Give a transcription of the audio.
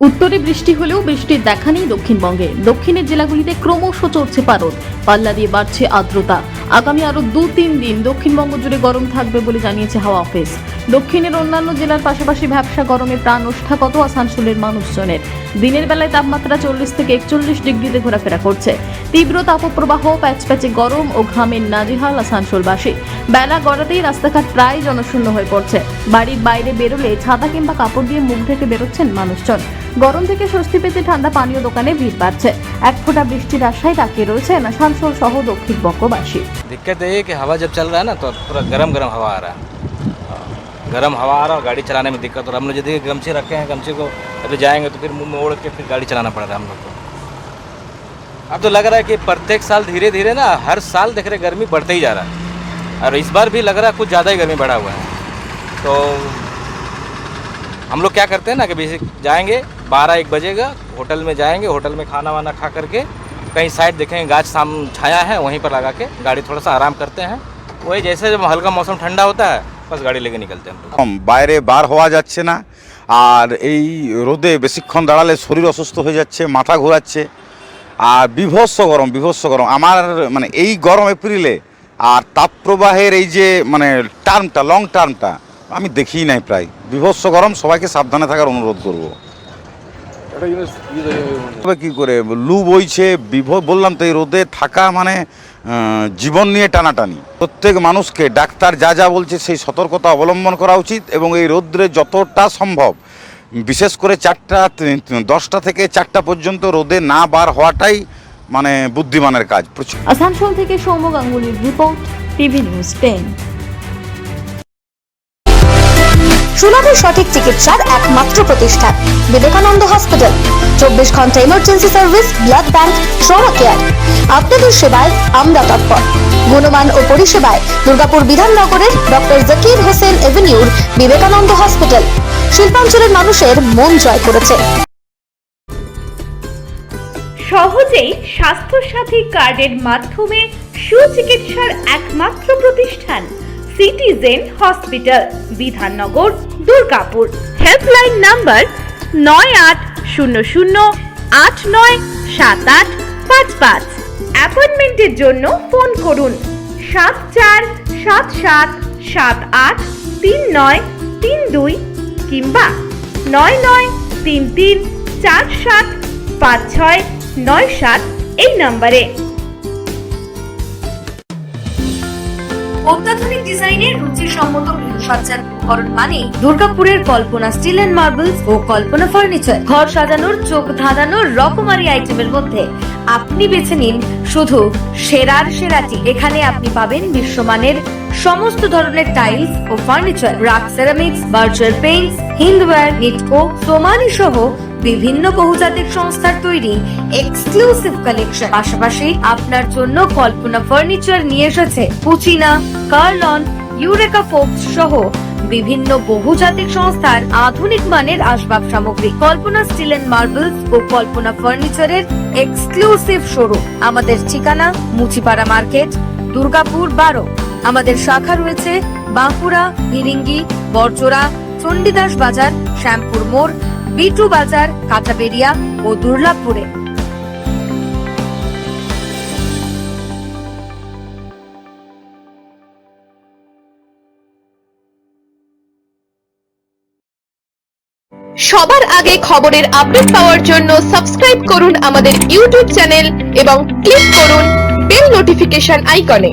উত্তরে বৃষ্টি হলেও বৃষ্টির দেখা নেই দক্ষিণবঙ্গে। দক্ষিণের জেলাগুলিতে ক্রমশ চড়ছে পারদ, পাল্লা দিয়ে বাড়ছে আর্দ্রতা। আগামী আরো 2-3 দিন দক্ষিণবঙ্গ জুড়ে গরম থাকবে বলে জানিয়েছে হাওয়া অফিস। দক্ষিণের অন্যান্য জেলার পাশাপাশি ভ্যাপসা গরমে প্রাণ ওষ্ঠাগত আসানসোলের মানুষজনের। দিনের বেলায় তাপমাত্রা 40 থেকে 41 ডিগ্রিতে ঘোরাফেরা করছে। তীব্র তাপপ্রবাহ, প্যাচপ্যাচে গরম ও ঘামের নাজেহাল আসানসোলবাসী। বেলা গড়াতেই রাস্তাঘাট প্রায় জনশূন্য হয়ে পড়ছে। বাড়ির বাইরে বেরোলে ছাতা কিংবা কাপড় দিয়ে মুখ ঢেকে বেরোচ্ছেন মানুষজন। গরম থেকে স্বস্তি পেতে ঠান্ডা পানীয় দোকানে ভিড় বাড়ছে। এক ফোঁটা বৃষ্টির আশায় তাকিয়ে রয়েছেন আসানসোল সহ দক্ষিণবঙ্গবাসী। दिक्कत ये है कि हवा जब चल रहा है ना तो पूरा गरम गरम हवा आ रहा है, गरम हवा आ रहा है और गाड़ी चलाने में दिक्कत हो रहा है। हम लोग यदि गमछे रखे हैं, गमछे को अभी जाएंगे तो फिर मुंह में ओढ़ के फिर गाड़ी चलाना पड़ रहा है हम लोग को। अब तो लग रहा है कि प्रत्येक साल धीरे धीरे ना हर साल देख रहे गर्मी बढ़ते ही जा रहा है और इस बार भी लग रहा है कुछ ज़्यादा ही गर्मी बढ़ा हुआ है। तो हम लोग क्या करते हैं ना कि बेसिक जाएंगे 12-1 बजेगा, होटल में जाएंगे, होटल में खाना वाना खा करके कहीं साइड देखेंगे गाछ साम छाया है वहीं पर लगा के गाड़ी थोड़ा सा आराम करते हैं। वही जैसे जब हल्का मौसम ठंडा होता है बस गाड़ी लेके निकलते हैं हम लोग। বাইরে বার হওয়া যাচ্ছে না, আর এই রোদে বেশিক্ষণ দাঁড়ালে শরীর অসুস্থ হয়ে যাচ্ছে, মাথা ঘোরাচ্ছে, আর বিভৎস গরম। আমার মানে এই গরম এপ্রিলে আর তাপপ্রবাহের এই যে মানে টার্মটা, লং টার্মটা আমি দেখিই নাই প্রায়। বিভৎস গরম, সবাইকে সাবধানে থাকার অনুরোধ করব। তবে কী করে লু বইছে, বললাম তো এই রোদে থাকা মানে জীবন নিয়ে টানাটানি। প্রত্যেক মানুষকে ডাক্তার যা বলছে সেই সতর্কতা অবলম্বন করা উচিত এবং এই রোদ্রে যতটা সম্ভব, বিশেষ করে 10টা থেকে 4টা পর্যন্ত রোদে না বার হওয়াটাই মানে বুদ্ধিমানের কাজ। আসানসোল থেকে সৌম্য গাঙ্গুলির রিপোর্ট, টিভি নিউজ 10। সুলভের সঠিক চিকিৎসার একমাত্র প্রতিষ্ঠান বিবেকানন্দ হসপিটাল। 24 ঘন্টা emergency service, blood bank, trauma care. আপনাদের সেবায় আমরা তৎপর। গুণমান ও পরিষেবায় দুর্গাপুর বিধাননগরের ডক্টর জাকির হোসেন এভিনিউর বিবেকানন্দ হসপিটাল শিল্পাঞ্চলের মানুষের মন জয় করেছে। সহজেই স্বাস্থ্যসাথী কার্ডের মাধ্যমে সুচিকিৎসার একমাত্র প্রতিষ্ঠান citizen hospital, Bidhannagar, Durgapur. Helpline number 9800897855। অ্যাপয়েন্টমেন্টের জন্য ফোন করুন 7477783932 কিংবা 9933475697 এই নম্বরে। অত্যাধুনিক ডিজাইনের রুচিসম্মত গৃহসজ্জার উপকরণ মানে দুর্গাপুরের কল্পনা স্টিল এন্ড মার্বেলস ও কল্পনা ফার্নিচার। ঘর সাজানোর, চোখ ধাঁধানোর রকমারি আইটেমের মধ্যে আপনি বেছে নিন শুধু সেরার সেরাটি। এখানে আপনি পাবেন বিশ্বমানের সমস্ত ধরনের টাইলস ও furniture, RAK ceramics, Berger Paints, Hindware, Nitco, Somany সহ বিভিন্ন বহুজাতিক সংস্থার তৈরি এক্সক্লুসিভ কালেকশন। পাশাপাশি আপনার জন্য কল্পনা ফার্নিচার নিয়ে এসেছে পুচিনা, কার্লন, ইউরেকা ফোর্বস সহ বিভিন্ন বহুজাতিক সংস্থার আধুনিক মানের আসবাব সামগ্রী। কল্পনা স্টিল এন্ড মার্বেলস ও কল্পনা ফার্নিচারের এক্সক্লুসিভ শোরুম। আমাদের ঠিকানা মুচিপাড়া মার্কেট, দুর্গাপুর 12। আমাদের শাখা রয়েছে বাঁকুড়া, ফিরিঙ্গি, বড়জোড়া, চণ্ডীদাস বাজার, শ্যামপুর মোড়, বিটু বাজার, কাঁচাবেড়িয়া ও দুর্লাভপুরে। সবার আগে খবরের আপডেট পাওয়ার জন্য সাবস্ক্রাইব করুন আমাদের ইউটিউব চ্যানেল এবং ক্লিক করুন বেল নোটিফিকেশন আইকনে।